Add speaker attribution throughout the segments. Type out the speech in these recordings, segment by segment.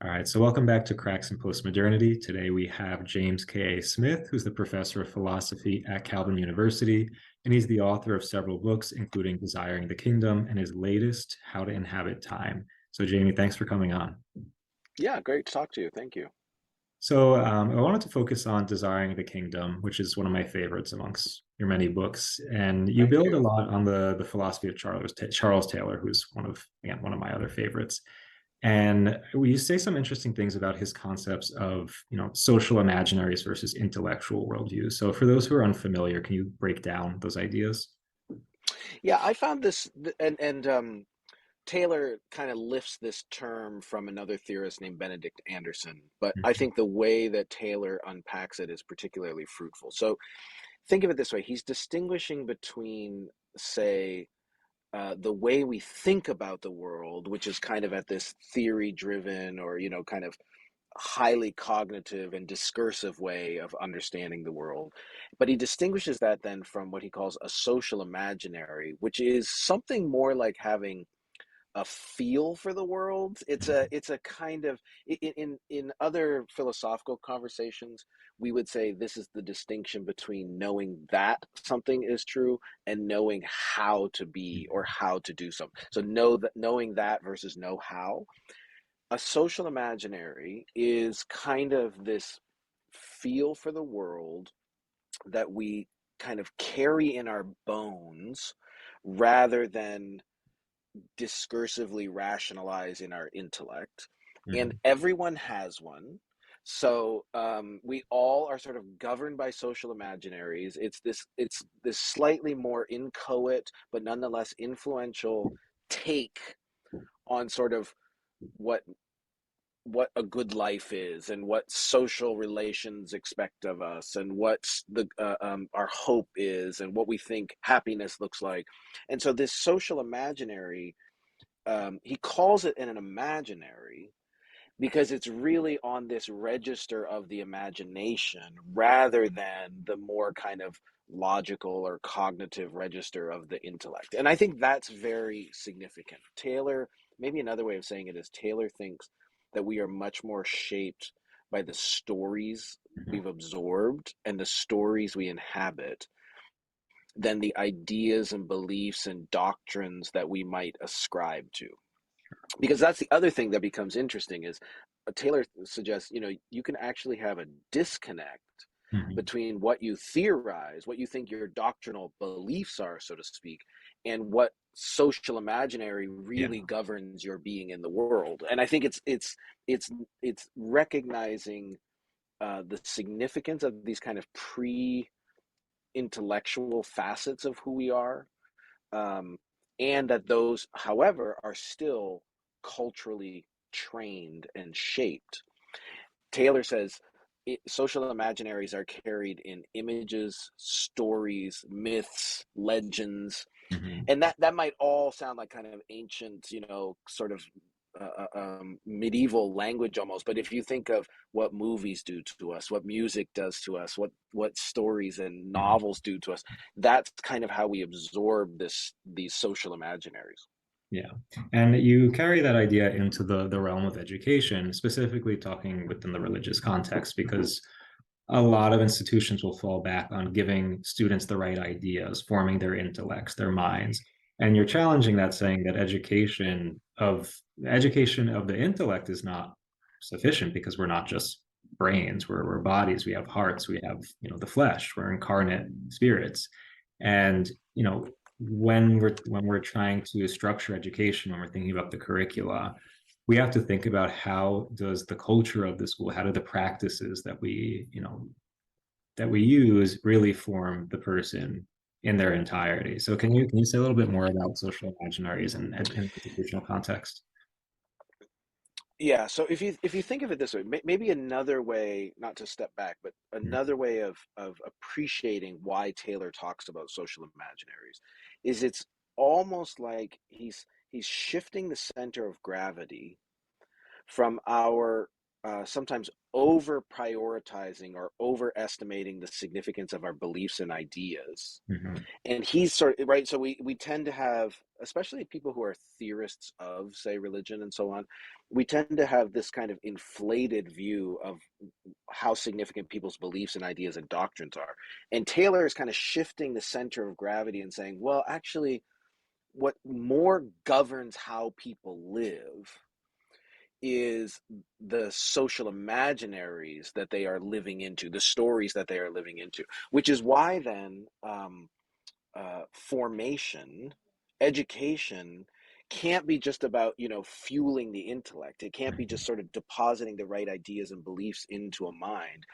Speaker 1: All right, so welcome back to Cracks in Postmodernity. Today we have James K.A. Smith, who's the professor of philosophy at Calvin University, and he's the author of several books, including Desiring the Kingdom and his latest, How to Inhabit Time. So, Jamie, thanks for coming on.
Speaker 2: Yeah, great to talk to you. Thank you.
Speaker 1: So, I wanted to focus on Desiring the Kingdom, which is one of my favorites amongst your many books, and you
Speaker 2: Thank
Speaker 1: build a
Speaker 2: you.
Speaker 1: lot on the philosophy of Charles Taylor, who's one of my other favorites. And we say some interesting things about his concepts of, social imaginaries versus intellectual worldviews. So for those who are unfamiliar, can you break down those ideas?
Speaker 2: Yeah, I found this, and Taylor kind of lifts this term from another theorist named Benedict Anderson, but I
Speaker 1: Mhm.
Speaker 2: think the way that Taylor unpacks it is particularly fruitful. So think of it this way: he's distinguishing between, say, the way we think about the world, which is kind of at this theory-driven or kind of highly cognitive and discursive way of understanding the world. But he distinguishes that then from what he calls a social imaginary, which is something more like having a feel for the world. It's a kind of in other philosophical conversations, we would say this is the distinction between knowing that something is true and knowing how to be or how to do something. So knowing that versus know how. A social imaginary is kind of this feel for the world that we kind of carry in our bones rather than discursively rationalize in our intellect. And
Speaker 1: Mhm.
Speaker 2: everyone has one. So we all are sort of governed by social imaginaries. It's this slightly more inchoate but nonetheless influential take on sort of what what a good life is and what social relations expect of us and what the our hope is and what we think happiness looks like. And so this social imaginary, he calls it an imaginary because it's really on this register of the imagination rather than the more kind of logical or cognitive register of the intellect. And I think that's very significant. Taylor, maybe another way of saying it is Taylor thinks that we are much more shaped by the stories we've absorbed and the stories we inhabit than the ideas and beliefs and doctrines that we might ascribe to. Because that's the other thing that becomes interesting is Taylor suggests, you can actually have a disconnect
Speaker 1: Mhm.
Speaker 2: between what you theorize, what you think your doctrinal beliefs are, so to speak, and what social imaginary
Speaker 1: Yeah.
Speaker 2: really governs your being in the world. And I think it's it's recognizing the significance of these kind of pre-intellectual facets of who we are, um, and that those, however, are still culturally trained and shaped. Taylor says social imaginaries are carried in images, stories, myths, legends,
Speaker 1: Mhm.
Speaker 2: and that might all sound like kind of ancient, sort of medieval language almost. But if you think of what movies do to us, what music does to us, what stories and
Speaker 1: Mhm.
Speaker 2: novels do to us, that's kind of how we absorb these social imaginaries.
Speaker 1: Yeah. And you carry that idea into the realm of education, specifically talking within the religious context, because a lot of institutions will fall back on giving students the right ideas, forming their intellects, their minds. And you're challenging that, saying that education of the intellect is not sufficient because we're not just brains, we're bodies, we have hearts, we have, the flesh, we're incarnate spirits. And, when we're trying to structure education, when we're thinking about the curricula, we have to think about how does the culture of the school, how do the practices that we use really form the person in their entirety. So can you say a little bit more about social imaginaries and educational context?
Speaker 2: Yeah, so if you think of it this way, maybe another way, not to step back, but another way of appreciating why Taylor talks about social imaginaries is it's almost like he's shifting the center of gravity from our sometimes over prioritizing or overestimating the significance of our beliefs and ideas.
Speaker 1: Mhm.
Speaker 2: And he's sort of right. So we tend to have, especially people who are theorists of, say, religion and so on, we tend to have this kind of inflated view of how significant people's beliefs and ideas and doctrines are. And Taylor is kind of shifting the center of gravity and saying, well, actually, what more governs how people live is the social imaginaries that they are living into, the stories that they are living into, which is why then formation, education can't be just about, fueling the intellect. It can't be just sort of depositing the right ideas and beliefs into a mind.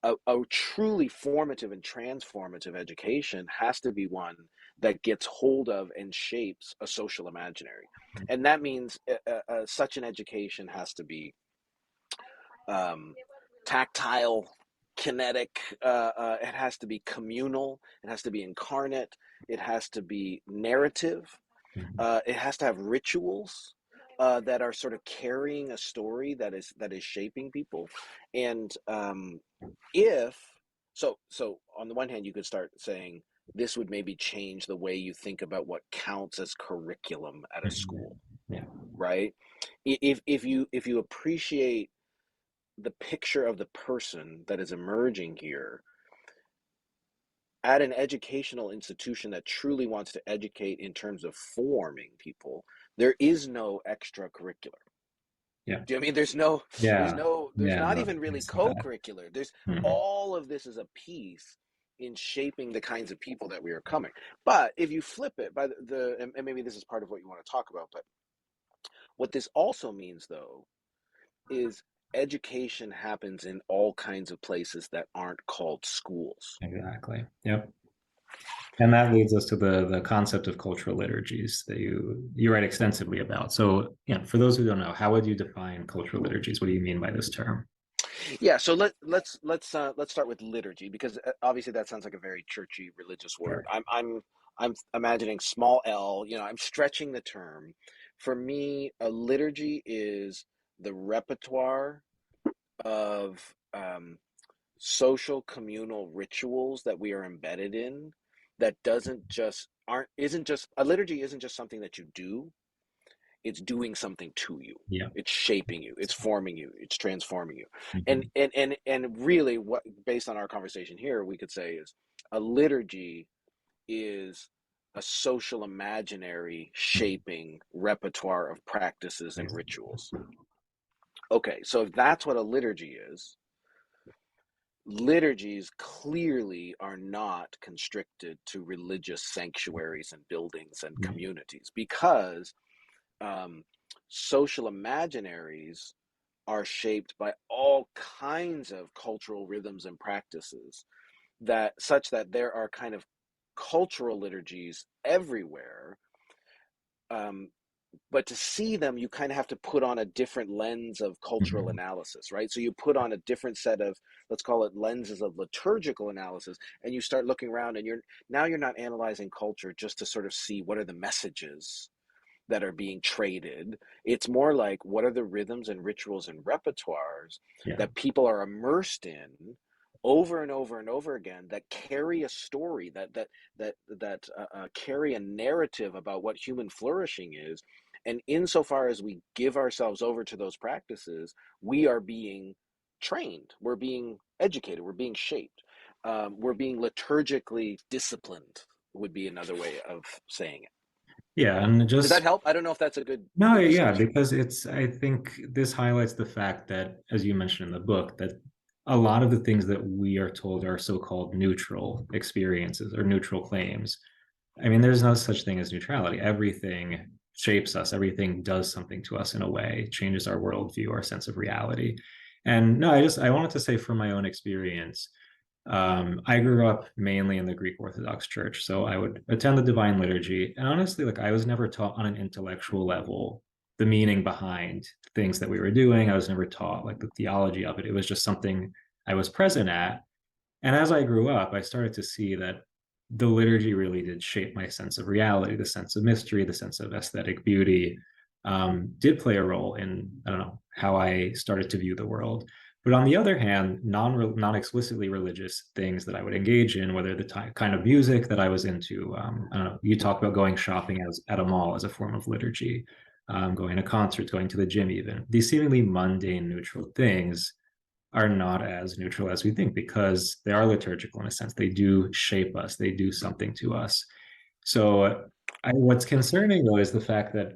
Speaker 2: A truly formative and transformative education has to be one that gets hold of and shapes a social imaginary. And that means such an education has to be um, tactile, kinetic. It has to be communal. It has to be incarnate. It has to be narrative.
Speaker 1: Mhm.
Speaker 2: It has to have rituals that are sort of carrying a story that is shaping people. And if so, on the one hand, you could start saying this would maybe change the way you think about what counts as curriculum at a
Speaker 1: Mhm.
Speaker 2: school,
Speaker 1: Yeah.
Speaker 2: right? If you appreciate the picture of the person that is emerging here at an educational institution that truly wants to educate in terms of forming people, there is no extracurricular.
Speaker 1: Yeah.
Speaker 2: Do you know what I mean?
Speaker 1: Yeah.
Speaker 2: There's
Speaker 1: Yeah.
Speaker 2: not
Speaker 1: No,
Speaker 2: even
Speaker 1: I
Speaker 2: really
Speaker 1: see that.
Speaker 2: co-curricular. There's
Speaker 1: Mhm.
Speaker 2: all of this is a piece in shaping the kinds of people that we are coming. But if you flip it by and maybe this is part of what you want to talk about, but what this also means though is education happens in all kinds of places that aren't called schools.
Speaker 1: Exactly. Yep. And that leads us to the concept of cultural liturgies that you write extensively about. So, yeah, for those who don't know, how would you define cultural liturgies? What do you mean by this term?
Speaker 2: Yeah, so let's start with liturgy because obviously that sounds like a very churchy religious word.
Speaker 1: Sure.
Speaker 2: I'm imagining small L. I'm stretching the term. For me, a liturgy is the repertoire of social communal rituals that we are embedded in. That doesn't just aren't isn't just a liturgy isn't just something that you do. It's doing something to you.
Speaker 1: Yeah.
Speaker 2: It's shaping you, it's forming you, it's transforming you. and
Speaker 1: Mhm.
Speaker 2: and and, and really, what, based on our conversation here, we could say is a liturgy is a social imaginary
Speaker 1: Mhm.
Speaker 2: shaping repertoire of practices and
Speaker 1: Exactly.
Speaker 2: rituals. Okay, so if that's what a liturgy is, liturgies clearly are not constricted to religious sanctuaries and buildings and
Speaker 1: Yeah.
Speaker 2: communities, because um, social imaginaries are shaped by all kinds of cultural rhythms and practices, that such that there are kind of cultural liturgies everywhere. um, but to see them, you kind of have to put on a different lens of cultural
Speaker 1: Mhm.
Speaker 2: analysis, right? So you put on a different set of, let's call it, lenses of liturgical analysis, and you start looking around, and you're not analyzing culture just to sort of see what are the messages that are being traded. It's more like, what are the rhythms and rituals and repertoires
Speaker 1: Yeah.
Speaker 2: that people are immersed in over and over and over again, that carry a story, that carry a narrative about what human flourishing is. And insofar as we give ourselves over to those practices, we are being trained, we're being educated, we're being shaped, we're being liturgically disciplined, would be another way of saying it.
Speaker 1: Yeah. And
Speaker 2: Does that
Speaker 1: just
Speaker 2: help? I don't know if that's a
Speaker 1: no,
Speaker 2: good
Speaker 1: yeah,
Speaker 2: distinction.
Speaker 1: because I think this highlights the fact that, as you mentioned in the book, that a lot of the things that we are told are so-called neutral experiences or neutral claims. I mean, there's no such thing as neutrality. Everything shapes us, everything does something to us in a way, changes our worldview, our sense of reality. And no, I wanted to say from my own experience, I grew up mainly in the Greek Orthodox Church, so I would attend the Divine Liturgy, and honestly, like I was never taught on an intellectual level the meaning behind things that we were doing. I was never taught like the theology of it. It was just something I was present at. And as I grew up, I started to see that the liturgy really did shape my sense of reality, the sense of mystery, the sense of aesthetic beauty. did play a role in, I don't know, how I started to view the world. But on the other hand, non explicitly religious things that I would engage in, whether the kind of music that I was into, I don't know, you talk about going shopping as at a mall as a form of liturgy, going to concerts, going to the gym, even these seemingly mundane, neutral things are not as neutral as we think because they are liturgical in a sense. They do shape us, they do something to us. So, what's concerning though is the fact that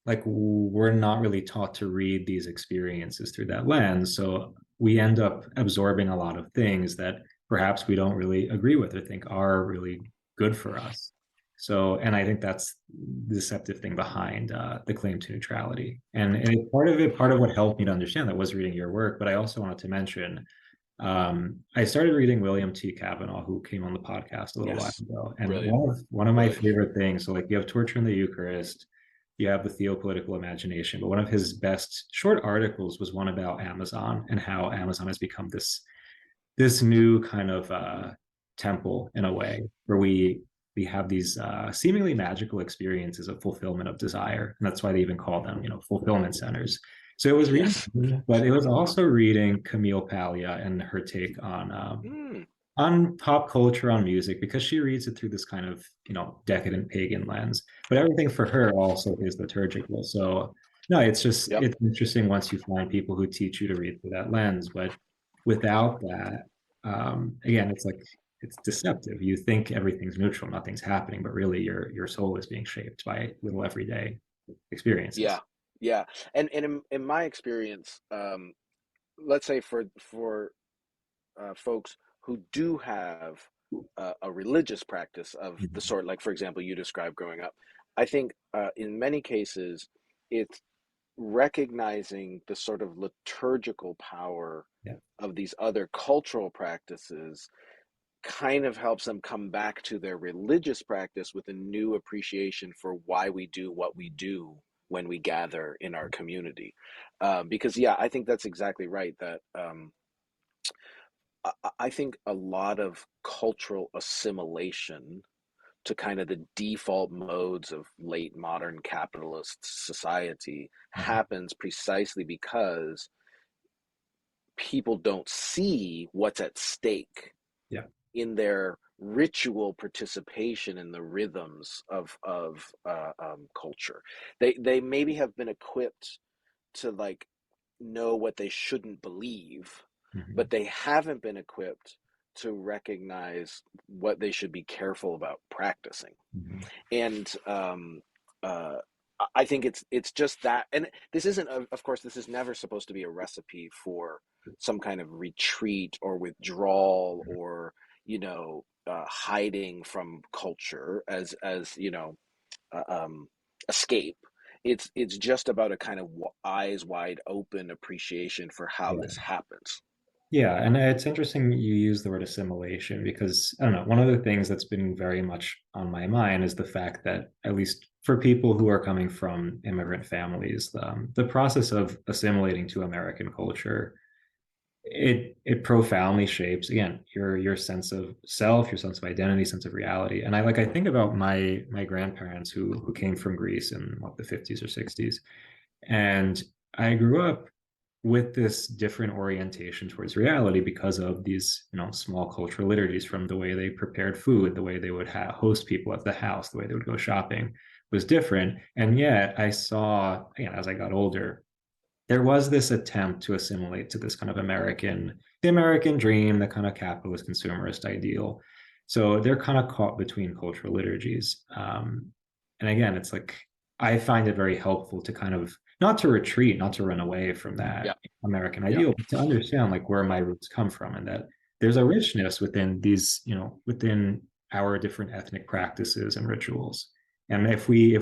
Speaker 1: like we're not really taught to read these experiences through that lens. So we end up absorbing a lot of things that perhaps we don't really agree with or think are really good for us. So, and I think that's the deceptive thing behind the claim to neutrality. And part of it, part of what helped me to understand that was reading your work. But I also wanted to mention I started reading William T. Cavanaugh, who came on the podcast a little while
Speaker 2: Yes,
Speaker 1: ago, and
Speaker 2: brilliant,
Speaker 1: one of my
Speaker 2: brilliant.
Speaker 1: favorite things. So, like, you have Torture in the Eucharist, you have the Theopolitical Imagination, but one of his best short articles was one about Amazon and how Amazon has become this new kind of temple in a way where we have these seemingly magical experiences of fulfillment of desire, and that's why they even call them, fulfillment centers. So it was reading,
Speaker 2: Yes.
Speaker 1: but it was also reading Camille Paglia and her take
Speaker 2: Mm,
Speaker 1: on pop culture, on music, because she reads it through this kind of decadent pagan lens. But everything for her also is liturgical. So no,
Speaker 2: yep.
Speaker 1: it's interesting once you find people who teach you to read through that lens. But without that, again, it's like it's deceptive. You think everything's neutral, nothing's happening, but really your soul is being shaped by little everyday
Speaker 2: Yeah.
Speaker 1: experiences.
Speaker 2: Yeah. And in my experience, let's say for folks who do have a religious practice of the
Speaker 1: Mhm.
Speaker 2: sort, like for example, you described growing up, I think in many cases it's recognizing the sort of liturgical power
Speaker 1: Yeah.
Speaker 2: of these other cultural practices kind of helps them come back to their religious practice with a new appreciation for why we do what we do when we gather in our community. Because, yeah, I think that's exactly right. That I think a lot of cultural assimilation to kind of the default modes of late modern capitalist society
Speaker 1: Mhm.
Speaker 2: happens precisely because people don't see what's at stake
Speaker 1: Yeah.
Speaker 2: in their ritual participation in the rhythms of culture. They maybe have been equipped to like know what they shouldn't believe,
Speaker 1: Mhm.
Speaker 2: but they haven't been equipped to recognize what they should be careful about practicing.
Speaker 1: Mhm.
Speaker 2: And uh, I think it's just that. And this isn't, of course, this is never supposed to be a recipe for some kind of retreat or withdrawal or hiding from culture as uh, um, escape. It's just about a kind of eyes wide open appreciation for how
Speaker 1: Yeah.
Speaker 2: this happens.
Speaker 1: Yeah, and it's interesting you use the word assimilation because I don't know, one of the things that's been very much on my mind is the fact that at least for people who are coming from immigrant families, the process of assimilating to American culture, it profoundly shapes again your sense of self, your sense of identity, sense of reality. And I think about my grandparents who came from Greece in what the 50s or 60s, and I grew up with this different orientation towards reality because of these, small cultural liturgies, from the way they prepared food, the way they would host people at the house, the way they would go shopping was different. And yet I saw, as I got older, there was this attempt to assimilate to this kind of the American dream, the kind of capitalist consumerist ideal. So they're kind of caught between cultural liturgies. And again, it's like I find it very helpful to kind of not to retreat, not to run away from
Speaker 2: Yeah,
Speaker 1: that American
Speaker 2: yeah,
Speaker 1: ideal, but to understand like where my roots come from and that there's a richness within these, within our different ethnic practices and rituals. And if we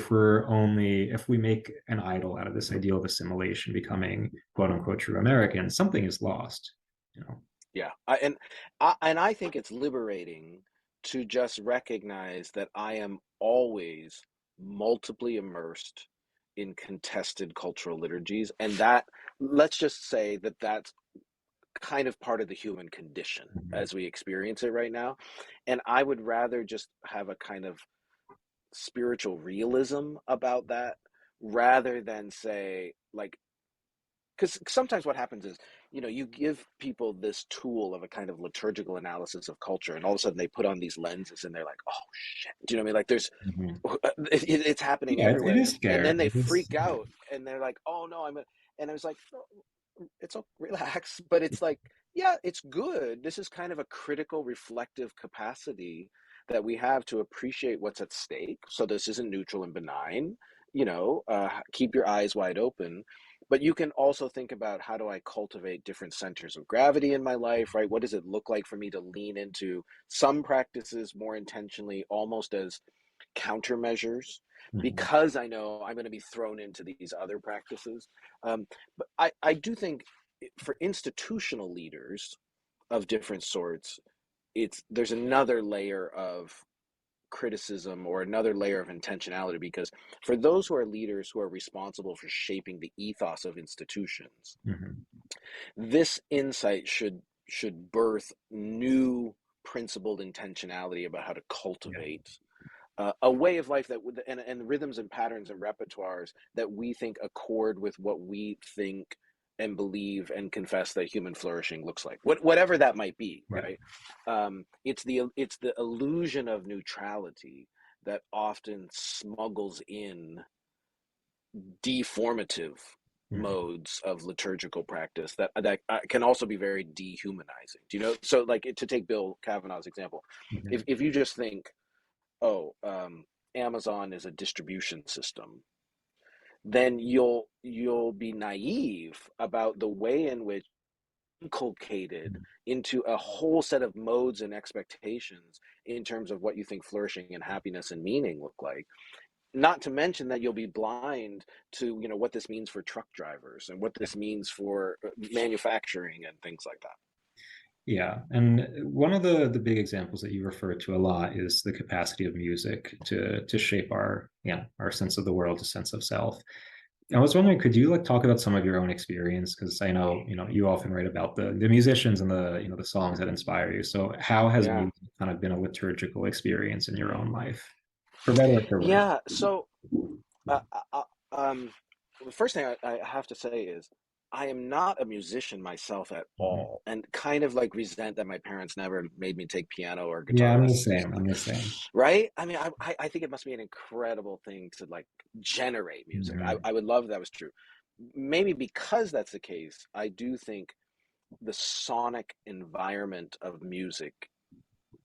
Speaker 1: make an idol out of this ideal of assimilation, becoming quote unquote true American, something is lost, you know.
Speaker 2: yeah. And I think it's liberating to just recognize that I am always multiply immersed in contested cultural liturgies, and that let's just say that that's kind of part of the human condition
Speaker 1: Mhm.
Speaker 2: as we experience it right now. And I would rather just have a kind of spiritual realism about that rather than say, like, because sometimes what happens is, you give people this tool of a kind of liturgical analysis of culture, and all of a sudden they put on these lenses and they're like, oh shit, do you know what I mean? Like,
Speaker 1: Mhm.
Speaker 2: it's happening
Speaker 1: Yeah, it
Speaker 2: everywhere,
Speaker 1: is
Speaker 2: and
Speaker 1: scary.
Speaker 2: then they
Speaker 1: It is
Speaker 2: freak out and they're like, oh no, and I was like, "No, it's okay, relax." But it's like, yeah, it's good. This is kind of a critical reflective capacity that we have to appreciate what's at stake. So this isn't neutral and benign. Keep your eyes wide open, but you can also think about, how do I cultivate different centers of gravity in my life, right? What does it look like for me to lean into some practices more intentionally, almost as countermeasures,
Speaker 1: Mhm.
Speaker 2: because I know I'm going to be thrown into these other practices. But I do think, for institutional leaders of different sorts, there's another layer of criticism, or another layer of intentionality, because for those who are leaders who are responsible for shaping the ethos of institutions,
Speaker 1: Mhm.
Speaker 2: this insight should birth new principled intentionality about how to
Speaker 1: Yeah,
Speaker 2: cultivate a way of life that would, and rhythms and patterns and repertoires that we think accord with what we think and believe and confess that human flourishing looks like, whatever that might be,
Speaker 1: right.
Speaker 2: right? It's the illusion of neutrality that often smuggles in deformative
Speaker 1: Mhm.
Speaker 2: modes of liturgical practice that can also be very dehumanizing. Do you know? So, like, to take Bill Kavanaugh's example, if
Speaker 1: Mhm.
Speaker 2: if you just think, oh, Amazon is a distribution system, then you'll be naive about the way in which inculcated
Speaker 1: Mhm.
Speaker 2: into a whole set of modes and expectations in terms of what you think flourishing and happiness and meaning look like. Not to mention that you'll be blind to, what this means for truck drivers and what this means for manufacturing and things like that.
Speaker 1: Yeah, and one of the big examples that you refer to a lot is the capacity of music to shape our, yeah, our sense of the world, a sense of self. I was wondering, could you like talk about some of your own experience? Because I know, you often write about the musicians and the songs that inspire you. So how has
Speaker 2: Yeah.
Speaker 1: music kind of been a liturgical experience in your own life, for better or for worse?
Speaker 2: Yeah. So, uh, uh, uh, um, the first thing I have to say is, I am not a musician myself at
Speaker 1: Mhm.
Speaker 2: all, and kind of like resent that my parents never made me take piano or
Speaker 1: Yeah,
Speaker 2: guitar
Speaker 1: I'm the
Speaker 2: lessons or
Speaker 1: same.
Speaker 2: something.
Speaker 1: I'm the same.
Speaker 2: Right? I mean, I think it must be an incredible thing to, like, generate music. I,
Speaker 1: Mhm.
Speaker 2: I would love if that was true. Maybe because that's the case, I do think the sonic environment of music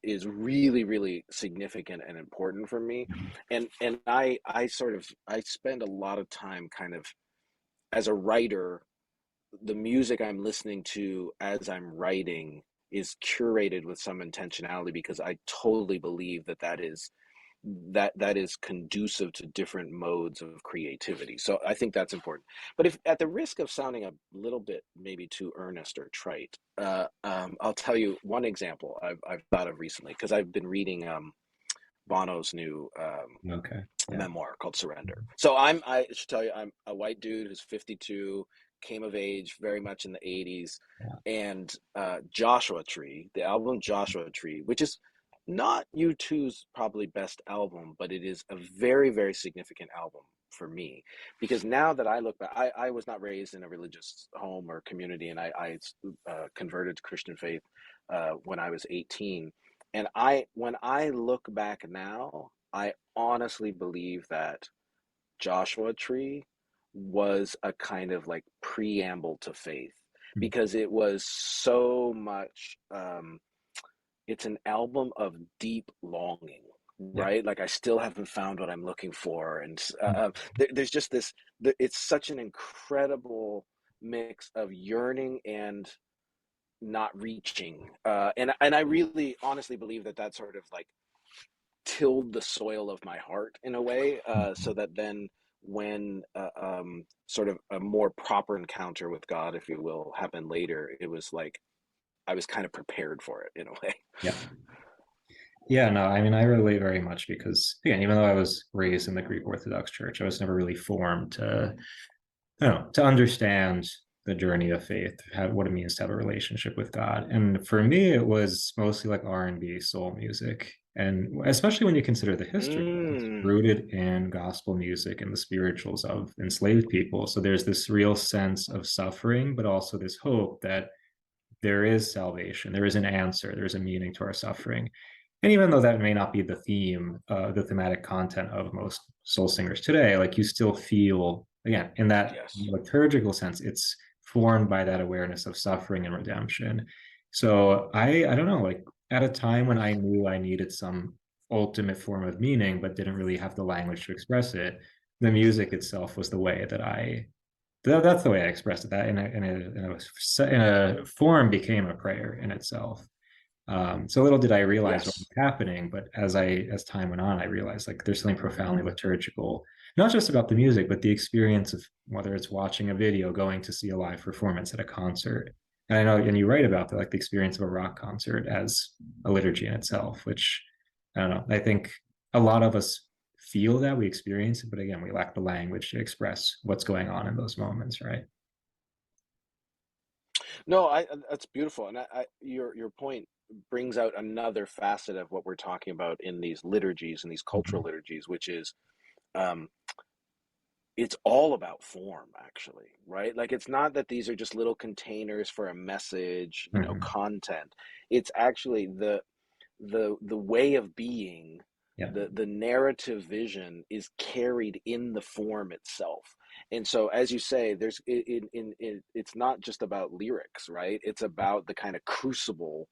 Speaker 2: is really, really significant and important for me. And I spend a lot of time kind of, as a writer, the music I'm listening to as I'm writing is curated with some intentionality, because I totally believe that is conducive to different modes of creativity. So I think that's important. But, if at the risk of sounding a little bit maybe too earnest or trite, I'll tell you one example I've thought of recently, because I've been reading Bono's new
Speaker 1: Okay. Yeah.
Speaker 2: memoir called Surrender. So I should tell you, I'm a white dude who's 52, came of age very much in the 80s,
Speaker 1: Yeah.
Speaker 2: and Joshua Tree, the album Joshua Tree, which is not U2's probably best album, but it is a very, very significant album for me, because now that I look back, I was not raised in a religious home or community, and I converted to Christian faith when I was 18. And when I look back now, I honestly believe that Joshua Tree was a kind of like preamble to faith,
Speaker 1: Mm.
Speaker 2: because it was so much. It's an album of deep longing,
Speaker 1: Yeah.
Speaker 2: right? Like, I still haven't found what I'm looking for, and
Speaker 1: Mm.
Speaker 2: there's just this. It's such an incredible mix of yearning and not reaching, and I really honestly believe that sort of like tilled the soil of my heart in a way, so that then, when sort of a more proper encounter with God, if you will, happened later, it was like I was kind of prepared for it in a way.
Speaker 1: Yeah. Yeah, no, I mean, I relate very much because, again, even though I was raised in the Greek Orthodox Church, I was never really formed to, I don't know, to understand the journey of faith, what it means to have a relationship with God. And for me, it was mostly like R&B, soul music. And especially when you consider the history, it's
Speaker 2: Mm,
Speaker 1: rooted in gospel music and the spirituals of enslaved people. So there's this real sense of suffering, but also this hope that there is salvation, there is an answer, there's a meaning to our suffering. And even though that may not be the theme, the thematic content of most soul singers today, like you still feel, again, in that
Speaker 2: yes.
Speaker 1: liturgical sense, it's formed by that awareness of suffering and redemption. So I don't know, like at a time when I knew I needed some ultimate form of meaning, but didn't really have the language to express it, the music itself was the way that that's the way I expressed it. That in a form became a prayer in itself. So little did I realize what was
Speaker 2: Yes.
Speaker 1: happening, but as time went on, I realized like there's something profoundly liturgical, not just about the music, but the experience of whether it's watching a video, going to see a live performance at a concert. And I know, and you write about the, like the experience of a rock concert as a liturgy in itself, which I don't know. I think a lot of us feel that we experience it, but again, we lack the language to express what's going on in those moments, right?
Speaker 2: No, I that's beautiful, and your point brings out another facet of what we're talking about in these liturgies and these cultural
Speaker 1: Mhm.
Speaker 2: liturgies, which is um, it's all about form, actually, right? Like it's not that these are just little containers for a message,
Speaker 1: Mhm.
Speaker 2: content. It's actually the way of being,
Speaker 1: Yeah.
Speaker 2: the narrative vision is carried in the form itself. And so as you say, there's it's not just about lyrics, right? It's about the kind of crucible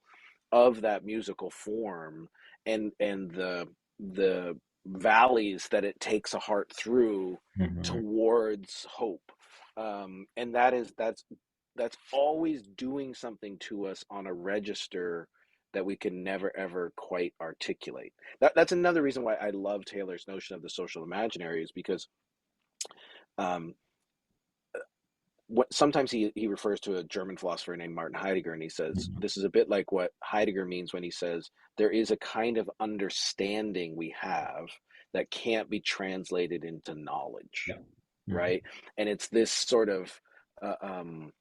Speaker 2: of that musical form, and the valleys that it takes a heart through
Speaker 1: Mhm.
Speaker 2: towards hope. And that's always doing something to us on a register that we can never ever quite articulate. That's another reason why I love Taylor's notion of the social imaginary, is because um, sometimes he refers to a German philosopher named Martin Heidegger, and he says
Speaker 1: Mhm.
Speaker 2: this is a bit like what Heidegger means when he says there is a kind of understanding we have that can't be translated into knowledge,
Speaker 1: Yeah. Mhm.
Speaker 2: right? And it's this sort of uh, um,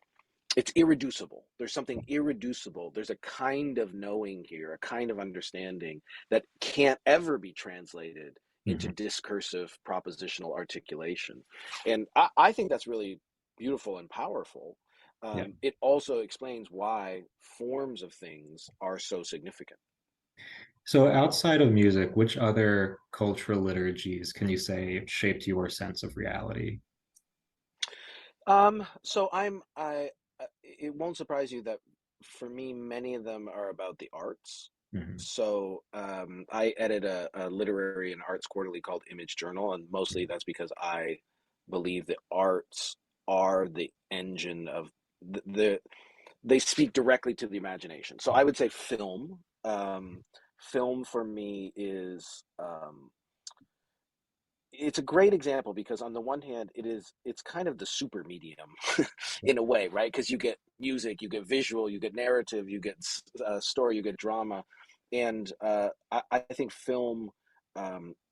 Speaker 2: it's irreducible. There's something irreducible. There's a kind of knowing here, a kind of understanding that can't ever be translated into
Speaker 1: Mhm.
Speaker 2: discursive propositional articulation. And I think that's really beautiful and powerful.
Speaker 1: Yeah.
Speaker 2: It also explains why forms of things are so significant.
Speaker 1: So outside of music, which other cultural liturgies can you say shaped your sense of reality?
Speaker 2: So it won't surprise you that for me, many of them are about the arts.
Speaker 1: Mhm.
Speaker 2: So I edit a literary and arts quarterly called Image Journal, and mostly that's because I believe the arts are the engine of the they speak directly to the imagination. So I would say film. Film for me is it's a great example because on the one hand it's kind of the super medium in a way, right? Because you get music, you get visual, you get narrative, you get story, you get drama. And I think film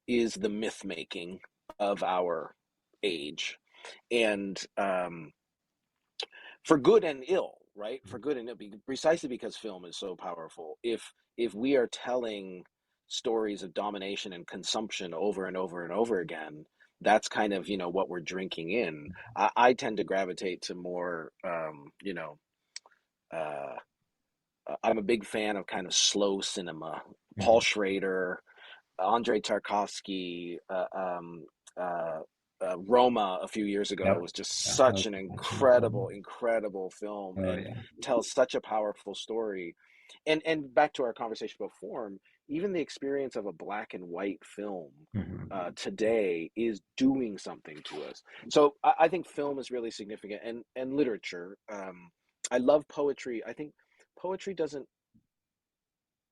Speaker 2: is the myth making of our age. And for good and ill, right? For good and ill, precisely because film is so powerful. If we are telling stories of domination and consumption over and over and over again, that's kind of what we're drinking in. I tend to gravitate to more, uh, I'm a big fan of kind of slow cinema. Paul
Speaker 1: Mhm.
Speaker 2: Schrader, Andrei Tarkovsky, uh, Roma a few years ago
Speaker 1: Yep.
Speaker 2: was just
Speaker 1: Yeah, that
Speaker 2: such
Speaker 1: was
Speaker 2: an
Speaker 1: fascinating.
Speaker 2: incredible film,
Speaker 1: Oh
Speaker 2: and
Speaker 1: yeah.
Speaker 2: tells such a powerful story. And back to our conversation about form, even the experience of a black and white film
Speaker 1: Mhm.
Speaker 2: today is doing something to us. So I think film is really significant, and literature. I love poetry. I think poetry doesn't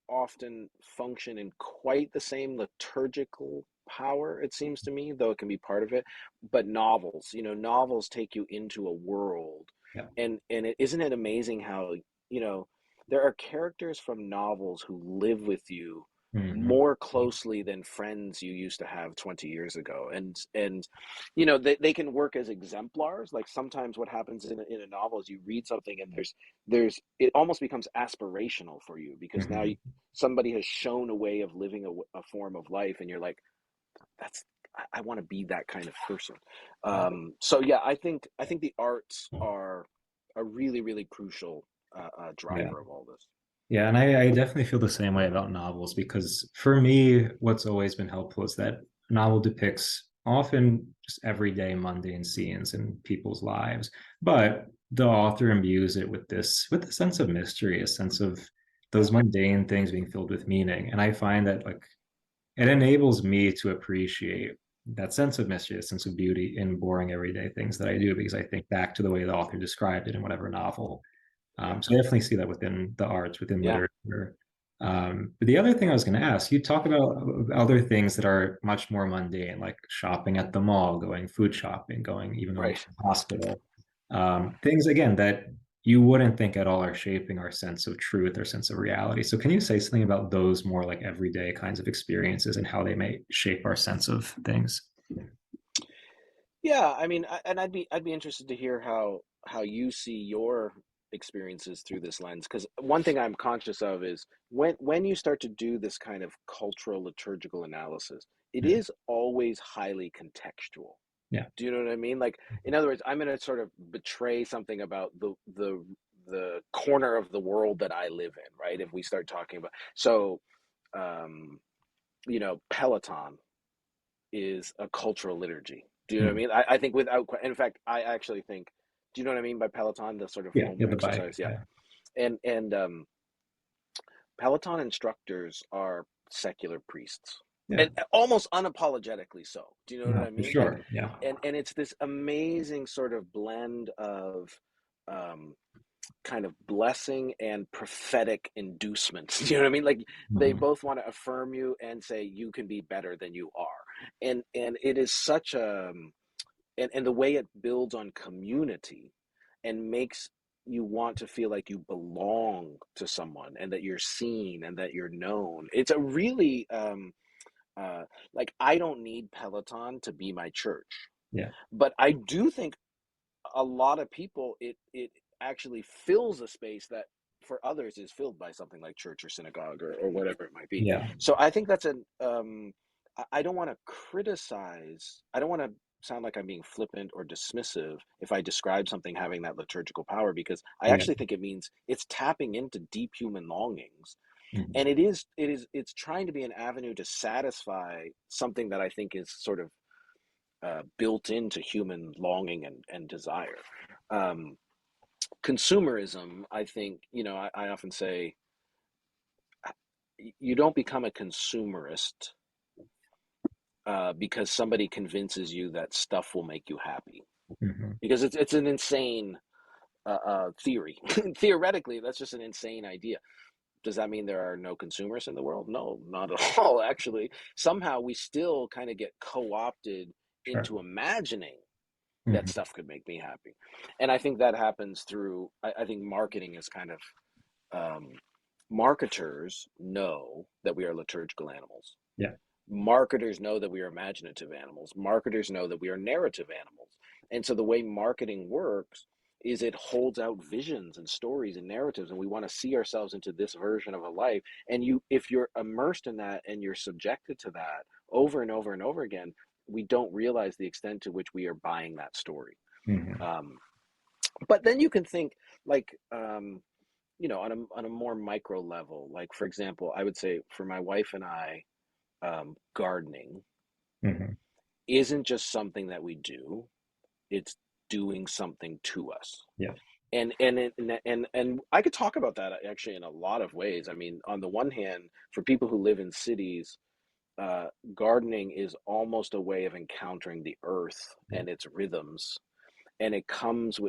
Speaker 2: often function in quite the same liturgical power, it seems to me, though it can be part of it. But novels take you into a world,
Speaker 1: Yeah.
Speaker 2: and isn't it amazing how you know there are characters from novels who live with you
Speaker 1: Hmm.
Speaker 2: more closely than friends you used to have 20 years ago. And they can work as exemplars. Like sometimes what happens in a novel is you read something and there's it almost becomes aspirational for you, because now
Speaker 1: Hmm.
Speaker 2: somebody has shown a way of living a form of life, and you're like, that's I want to be that kind of person. So yeah, I think the arts are a really, really crucial
Speaker 1: Yeah.
Speaker 2: driver of all this.
Speaker 1: Yeah, and I definitely feel the same way about novels because for me, what's always been helpful is that a novel depicts often just everyday mundane scenes in people's lives, but the author imbues it with a sense of mystery, a sense of
Speaker 2: Yeah,
Speaker 1: those mundane things being filled with meaning. And I find that like it enables me to appreciate that sense of mystery, a sense of beauty in boring everyday things that I do because I think back to the way the author described it in whatever novel.
Speaker 2: yeah,
Speaker 1: So I definitely see that within the arts, within
Speaker 2: yeah.
Speaker 1: literature. But the other thing I was going to ask, you talk about other things that are much more mundane, like shopping at the mall, going food shopping, even going to
Speaker 2: Right.
Speaker 1: the hospital. Things again that you wouldn't think at all are shaping our sense of truth, our sense of reality. So can you say something about those more like everyday kinds of experiences and how they may shape our sense of things?
Speaker 2: Yeah, I mean, and I'd be interested to hear how you see your experiences through this lens. Because one thing I'm conscious of is when you start to do this kind of cultural liturgical analysis, it
Speaker 1: Mm.
Speaker 2: is always highly contextual.
Speaker 1: Yeah.
Speaker 2: Do you know what I mean? Like, in other words, I'm going to sort of betray something about the corner of the world that I live in, right? If we start talking about so, um, Peloton is a cultural liturgy. Do you know what I
Speaker 1: Mm.
Speaker 2: mean? I think in fact, I actually think, do you know what I mean by Peloton? The sort of
Speaker 1: Yeah.
Speaker 2: home
Speaker 1: Yeah. The bike.
Speaker 2: exercise, yeah.
Speaker 1: Yeah.
Speaker 2: And Peloton instructors are secular priests,
Speaker 1: Yeah.
Speaker 2: and almost unapologetically so. Do you know what
Speaker 1: No,
Speaker 2: I
Speaker 1: for
Speaker 2: mean? Like,
Speaker 1: sure. Yeah.
Speaker 2: and it's this amazing sort of blend of um, kind of blessing and prophetic inducements. You know what I mean? Like they
Speaker 1: Mhm.
Speaker 2: both want to affirm you and say you can be better than you are. And it is such a and the way it builds on community and makes you want to feel like you belong to someone and that you're seen and that you're known. It's a really uh like, I don't need Peloton to be my church,
Speaker 1: Yeah.
Speaker 2: but I do think a lot of people, it actually fills a space that for others is filled by something like church or synagogue or whatever it might be.
Speaker 1: Yeah.
Speaker 2: So I think that's an I don't want to criticize, I don't want to sound like I'm being flippant or dismissive if I describe something having that liturgical power, because I
Speaker 1: Yeah.
Speaker 2: actually think it means it's tapping into deep human longings,
Speaker 1: Mhm.
Speaker 2: and it's trying to be an avenue to satisfy something that I think is sort of built into human longing and desire. Um, Consumerism, I think, I often say you don't become a consumerist because somebody convinces you that stuff will make you happy.
Speaker 1: Mhm.
Speaker 2: Because it's an insane theory. Theoretically, that's just an insane idea. Does that mean there are no consumers in the world? No, not at all. Actually, somehow we still kind of get co opted
Speaker 1: Sure.
Speaker 2: into imagining that
Speaker 1: Mhm.
Speaker 2: stuff could make me happy. And I think that happens through, I think marketing is kind of, um, marketers know that we are liturgical animals.
Speaker 1: Yeah.
Speaker 2: Marketers know that we are imaginative animals. Marketers know that we are narrative animals. And so the way marketing works is it holds out visions and stories and narratives, and we want to see ourselves into this version of a life. And if you're immersed in that and you're subjected to that over and over and over again, we don't realize the extent to which we are buying that story.
Speaker 1: Mhm.
Speaker 2: um, but then you can think, like, on a more micro level, like, for example, I would say for my wife and I, gardening
Speaker 1: Mhm.
Speaker 2: isn't just something that we do, it's doing something to us.
Speaker 1: Yeah.
Speaker 2: And I could talk about that actually in a lot of ways. I mean, on the one hand, for people who live in cities, uh, gardening is almost a way of encountering the earth
Speaker 1: Yeah.
Speaker 2: and its rhythms, and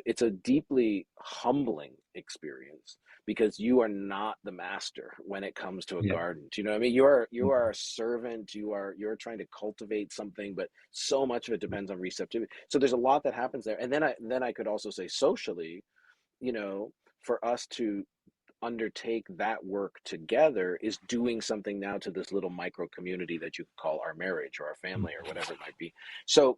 Speaker 2: it's a deeply humbling experience, because you are not the master when it comes to a
Speaker 1: Yeah.
Speaker 2: garden. Do you know what I mean? You are
Speaker 1: Mhm.
Speaker 2: a servant, you're trying to cultivate something, but so much of it depends on receptivity. So there's a lot that happens there. And then I could also say socially, you know for us to undertake that work together is doing something now to this little micro community that you could call our marriage or our family or whatever it might be. So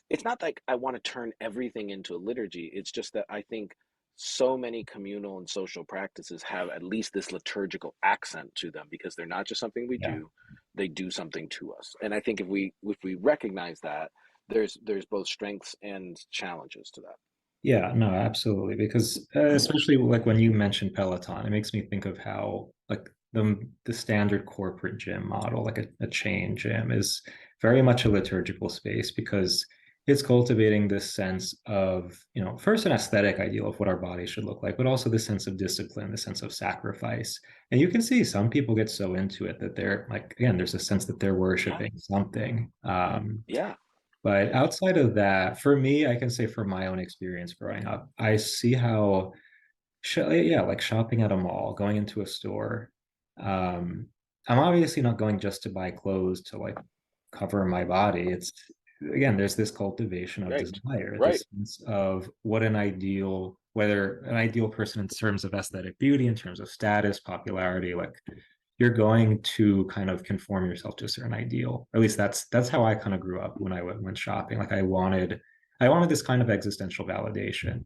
Speaker 2: it's not like I want to turn everything into a liturgy. It's just that I think so many communal and social practices have at least this liturgical accent to them because they're not just something we
Speaker 1: Yeah.
Speaker 2: do, they do something to us. And I think if we recognize that, there's both strengths and challenges to that.
Speaker 1: Yeah, no, absolutely. Because especially like when you mentioned Peloton, it makes me think of how like the standard corporate gym model, like a chain gym, is very much a liturgical space because it's cultivating this sense of, first an aesthetic ideal of what our body should look like, but also the sense of discipline, the sense of sacrifice. And you can see some people get so into it that they're like, again, there's a sense that they're
Speaker 2: Yeah,
Speaker 1: worshiping something.
Speaker 2: yeah,
Speaker 1: But
Speaker 2: yeah,
Speaker 1: outside of that, for me, I can say from my own experience growing up, I see how, yeah, like shopping at a mall, going into a store. Um, I'm obviously not going just to buy clothes to like cover my body. It's again, there's this cultivation of
Speaker 2: right,
Speaker 1: desire,
Speaker 2: right.
Speaker 1: this sense of what an ideal, whether an ideal person in terms of aesthetic beauty, in terms of status, popularity, like you're going to kind of conform yourself to a certain ideal. Or at least that's how I kind of grew up when I went shopping. Like I wanted this kind of existential validation.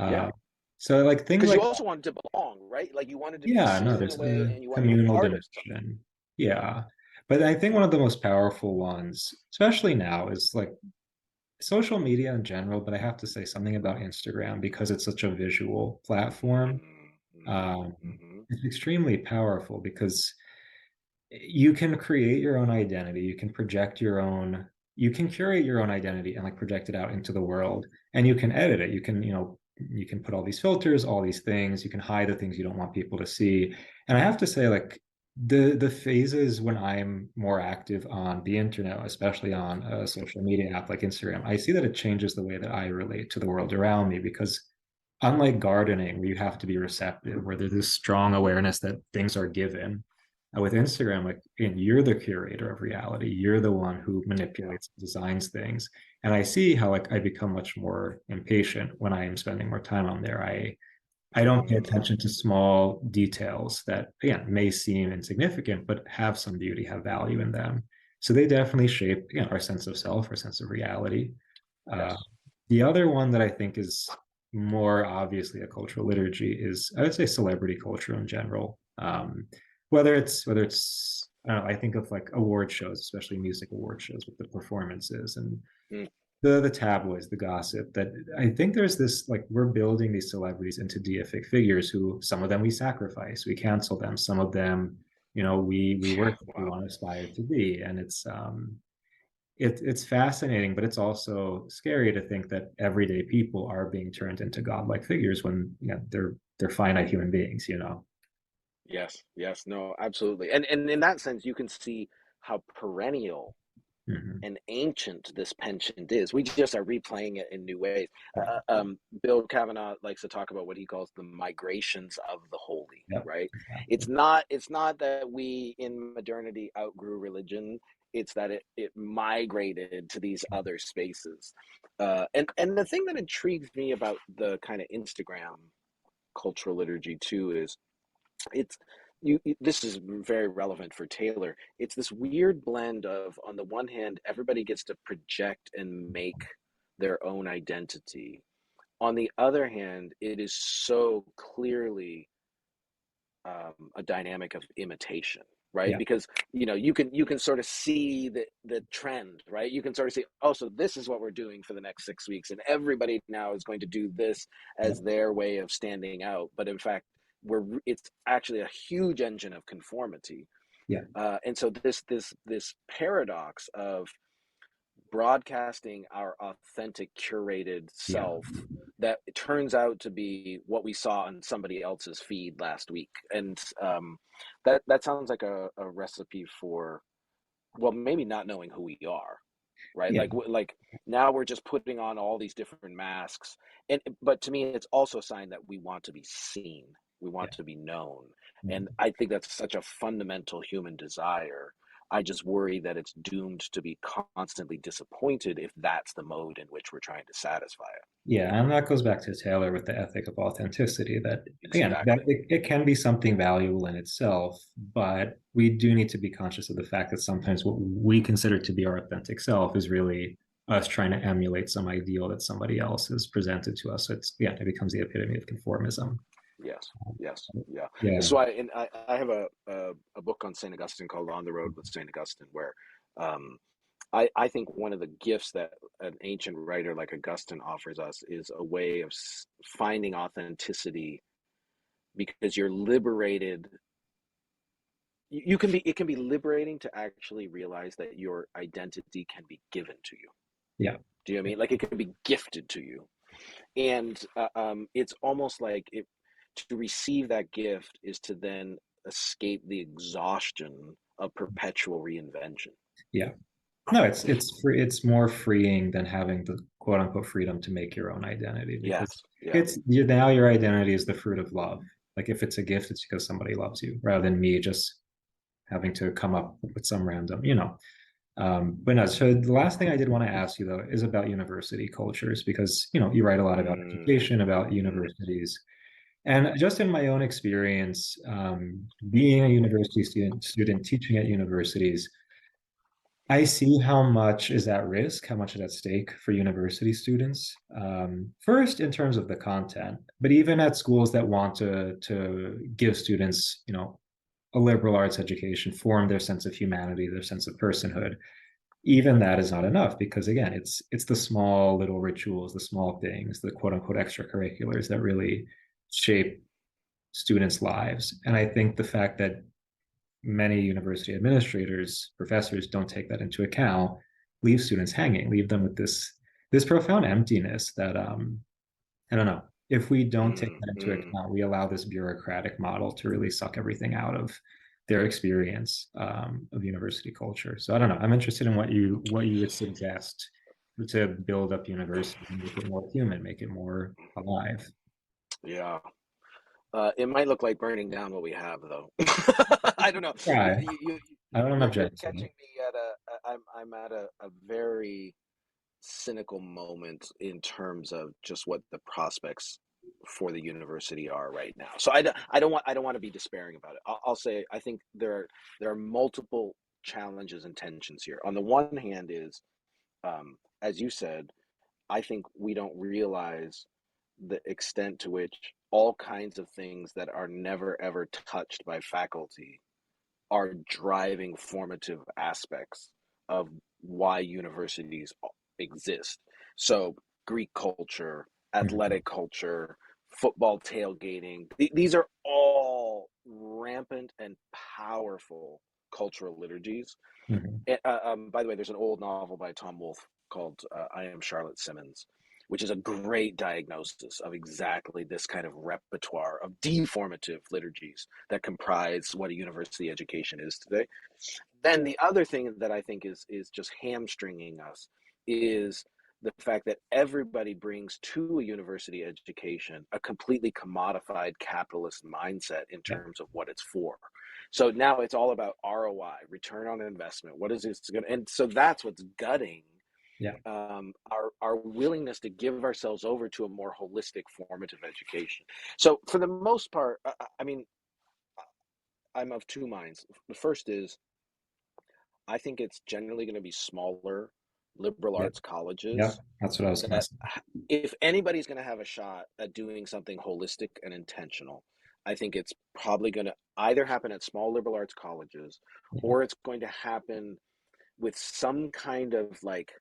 Speaker 2: Yeah,
Speaker 1: Uh, so like things
Speaker 2: because
Speaker 1: like
Speaker 2: you also wanted to belong, right? Like you wanted to be
Speaker 1: yeah, no,
Speaker 2: seen in a
Speaker 1: there's
Speaker 2: way,
Speaker 1: the
Speaker 2: and you want to be
Speaker 1: communal
Speaker 2: part of something.
Speaker 1: dimension. Yeah. But I think one of the most powerful ones, especially now, is like social media in general, but I have to say something about Instagram because it's such a visual platform.
Speaker 2: Mm-hmm,
Speaker 1: Um,
Speaker 2: mm-hmm.
Speaker 1: it's extremely powerful because you can create your own identity, you can curate your own identity and like project it out into the world, and you can edit it. You can put all these filters, all these things, you can hide the things you don't want people to see. And I have to say, like, the phases when I'm more active on the internet, especially on a social media app like Instagram, I see that it changes the way that I relate to the world around me because unlike gardening, where you have to be receptive, where there's this strong awareness that things are given, with Instagram, like again, you're the curator of reality. You're the one who
Speaker 2: Yeah.
Speaker 1: manipulates, designs things. And I see how like I become much more impatient when I am spending more time on there. I don't pay
Speaker 2: Mm,
Speaker 1: attention to small details that again may seem insignificant, but have some beauty, have value in them. So they definitely shape our sense of self, our sense of reality. Uh,
Speaker 2: yes.
Speaker 1: the other one that I think is more obviously a cultural liturgy is, I would say, celebrity culture in general. Whether it's I don't know, I think of like award shows, especially music award shows with the performances and
Speaker 2: Mm,
Speaker 1: the tabloids, the gossip. That I think there's this like we're building these celebrities into deific figures who some of them we sacrifice, we cancel them, some of them we
Speaker 2: yeah.
Speaker 1: worship, we
Speaker 2: Wow.
Speaker 1: want to aspire to be, and it's fascinating, but it's also scary to think that everyday people are being turned into godlike figures when they're finite human beings.
Speaker 2: Yes. Yes. No. Absolutely. And in that sense, you can see how perennial
Speaker 1: Hmm.
Speaker 2: and ancient this penchant is. We just are replaying it in new ways.
Speaker 1: Yeah.
Speaker 2: Bill Kavanaugh likes to talk about what he calls the migrations of the holy.
Speaker 1: Yep.
Speaker 2: Right? It's
Speaker 1: Exactly.
Speaker 2: not. It's not that we in modernity outgrew religion. It's that it migrated to these other spaces. And the thing that intrigues me about the kind of Instagram cultural liturgy too is it's this is very relevant for Taylor. It's this weird blend of, on the one hand, everybody gets to project and make their own identity. On the other hand, it is so clearly a dynamic of imitation, right?
Speaker 1: Yeah.
Speaker 2: Because you can sort of see the trend, right? You can sort of see, oh, so this is what we're doing for the next 6 weeks, and everybody now is going to do this
Speaker 1: Yep.
Speaker 2: as their way of standing out. But in fact, it's actually a huge engine of conformity,
Speaker 1: Yeah.
Speaker 2: and so this paradox of broadcasting our authentic curated
Speaker 1: Yeah.
Speaker 2: self that it turns out to be what we saw on somebody else's feed last week. And that sounds like a recipe for, well, maybe not knowing who we are, right?
Speaker 1: Yeah.
Speaker 2: Like now we're just putting on all these different masks. And but to me it's also a sign that we want to be seen, we
Speaker 1: Yeah.
Speaker 2: want to be known. And
Speaker 1: Mhm.
Speaker 2: I think that's such a fundamental human desire. I just worry that it's doomed to be constantly disappointed if that's the mode in which we're trying to satisfy it.
Speaker 1: Yeah, and that goes back to Taylor with the ethic of authenticity. That again, that
Speaker 2: Exactly.
Speaker 1: it can be something valuable in itself, but we do need to be conscious of the fact that sometimes what we consider to be our authentic self is really us trying to emulate some ideal that somebody else has presented to us. So it's yeah, it becomes the epitome of conformism.
Speaker 2: Yes. Yes. Yeah.
Speaker 1: Yeah,
Speaker 2: This is why, and I have a book on St. Augustine called On the Road with St. Augustine, where um, I think one of the gifts that an ancient writer like Augustine offers us is a way of finding authenticity, because you're liberated. You can be, it can be liberating to actually realize that your identity can be given to you.
Speaker 1: yeah,
Speaker 2: Do you know what I mean? Like it can be gifted to you. And it's almost like it, to receive that gift is to then escape the exhaustion of perpetual reinvention.
Speaker 1: yeah. No, it's free. It's more freeing than having the quote unquote freedom to make your own identity because
Speaker 2: Yes. Yeah.
Speaker 1: it's now your identity is the fruit of love. Like if it's a gift, it's because somebody loves you, rather than me just having to come up with some random, you know. But no, so the last thing I did want to ask you though is about university cultures because you know you write a lot about
Speaker 2: Mm,
Speaker 1: education, about
Speaker 2: mm,
Speaker 1: universities, and just in my own experience, being a university student teaching at universities, I see how much is at risk, how much is at stake for university students. First, in terms of the content, but even at schools that want to give students, you know, a liberal arts education, form their sense of humanity, their sense of personhood. Even that is not enough because again, it's the small little rituals, the small things, the quote unquote extracurriculars that really shape students' lives. And I think the fact that many university administrators, professors don't take that into account, leave students hanging, leave them with this profound emptiness that I don't know. If we don't take
Speaker 2: mm,
Speaker 1: that into
Speaker 2: mm.
Speaker 1: account, we allow this bureaucratic model to really suck everything out of their experience of university culture. So I don't know. I'm interested in what you would suggest to build up university and make it more human, make it more alive.
Speaker 2: Yeah. It might look like burning down what we have, though. I don't know.
Speaker 1: Right. I don't
Speaker 2: You're
Speaker 1: object to
Speaker 2: catching
Speaker 1: that.
Speaker 2: me at I'm at a very cynical moment in terms of just what the prospects for the university are right now. So I don't want to be despairing about it. I'll say I think there are multiple challenges and tensions here. On the one hand, is as you said, I think we don't realize the extent to which all kinds of things that are never ever touched by faculty are driving formative aspects of why universities exist. So, Greek culture,
Speaker 1: Mhm.
Speaker 2: athletic culture, football tailgating, these are all rampant and powerful cultural liturgies.
Speaker 1: Mhm.
Speaker 2: And, by the way, there's an old novel by Tom Wolfe called I Am Charlotte Simmons, which is a great diagnosis of exactly this kind of repertoire of deformative liturgies that comprise what a university education is today. Then the other thing that I think is just hamstringing us is the fact that everybody brings to a university education a completely commodified capitalist mindset in
Speaker 1: Yeah.
Speaker 2: terms of what it's for. So now it's all about ROI, return on investment. What is this going to, and so that's what's gutting
Speaker 1: Yeah.
Speaker 2: our willingness to give ourselves over to a more holistic formative education. So for the most part, I mean, I'm of two minds. The first is I think it's generally going to be smaller liberal
Speaker 1: Yeah.
Speaker 2: arts
Speaker 1: Yeah.
Speaker 2: colleges
Speaker 1: That's what I was gonna
Speaker 2: that,
Speaker 1: say.
Speaker 2: if anybody's going to have a shot at doing something holistic and intentional, I think it's probably going to either happen at small liberal arts colleges,
Speaker 1: Yeah.
Speaker 2: or it's going to happen with some kind of like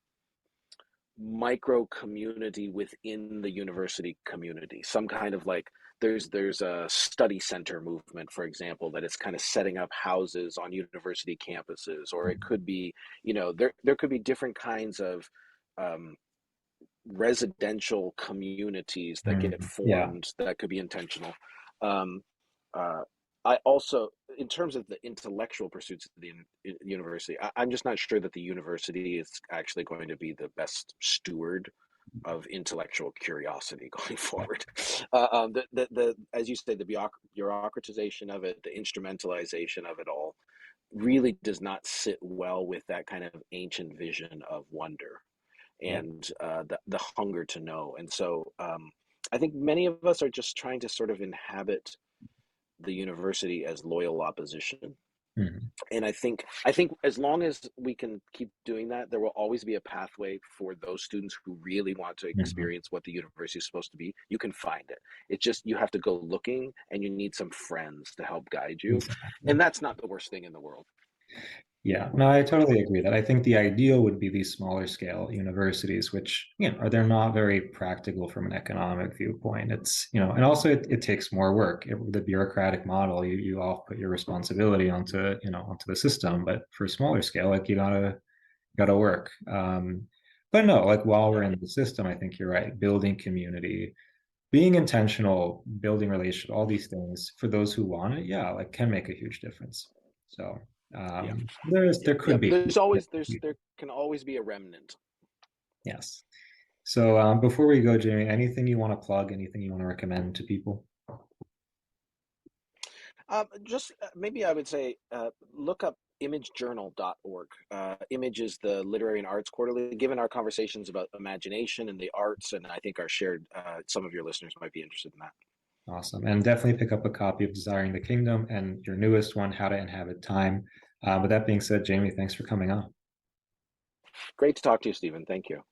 Speaker 2: micro community within the university community, some kind of like there's a study center movement, for example, that is kind of setting up houses on university campuses, or it could be, you know, there could be different kinds of um, residential communities that get
Speaker 1: Mhm. Yeah.
Speaker 2: formed that could be intentional. um, uh, I also, in terms of the intellectual pursuits of the university, I'm just not sure that the university is actually going to be the best steward of intellectual curiosity going
Speaker 1: Yeah.
Speaker 2: forward. As you say, the bureaucratization of it, the instrumentalization of it all, really does not sit well with that kind of ancient vision of wonder
Speaker 1: Yeah.
Speaker 2: and the hunger to know. And so I think many of us are just trying to sort of inhabit the university as loyal opposition.
Speaker 1: Mhm.
Speaker 2: And I think as long as we can keep doing that, there will always be a pathway for those students who really want to
Speaker 1: Mhm.
Speaker 2: experience what the university is supposed to be. You can find it. It's just you have to go looking, and you need some friends to help guide you.
Speaker 1: Exactly.
Speaker 2: And that's not the worst thing in the world.
Speaker 1: Yeah, no, I totally agree that I think the ideal would be these smaller scale universities, which, are they're not very practical from an economic viewpoint. It's, and also it takes more work. The bureaucratic model, you all put your responsibility onto the system, but for smaller scale, like you gotta work. But no, like while we're
Speaker 2: Yeah.
Speaker 1: in the system, I think you're right. Building community, being intentional, building relationship, all these things for those who want it, yeah, like can make a huge difference. So
Speaker 2: Yeah.
Speaker 1: there
Speaker 2: Yeah. Yeah.
Speaker 1: could be.
Speaker 2: There can always be a remnant.
Speaker 1: Yes. So before we go, Jamie, anything you want to plug, anything you want to recommend to people?
Speaker 2: Just maybe I would say look up imagejournal.org. Image is the literary and arts quarterly. Given our conversations about imagination and the arts, and I think our shared, some of your listeners might be interested in that.
Speaker 1: Awesome. And definitely pick up a copy of Desiring the Kingdom and your newest one, How to Inhabit Time. With that being said, Jamie, thanks for coming on.
Speaker 2: Great to talk to you, Stephen. Thank you.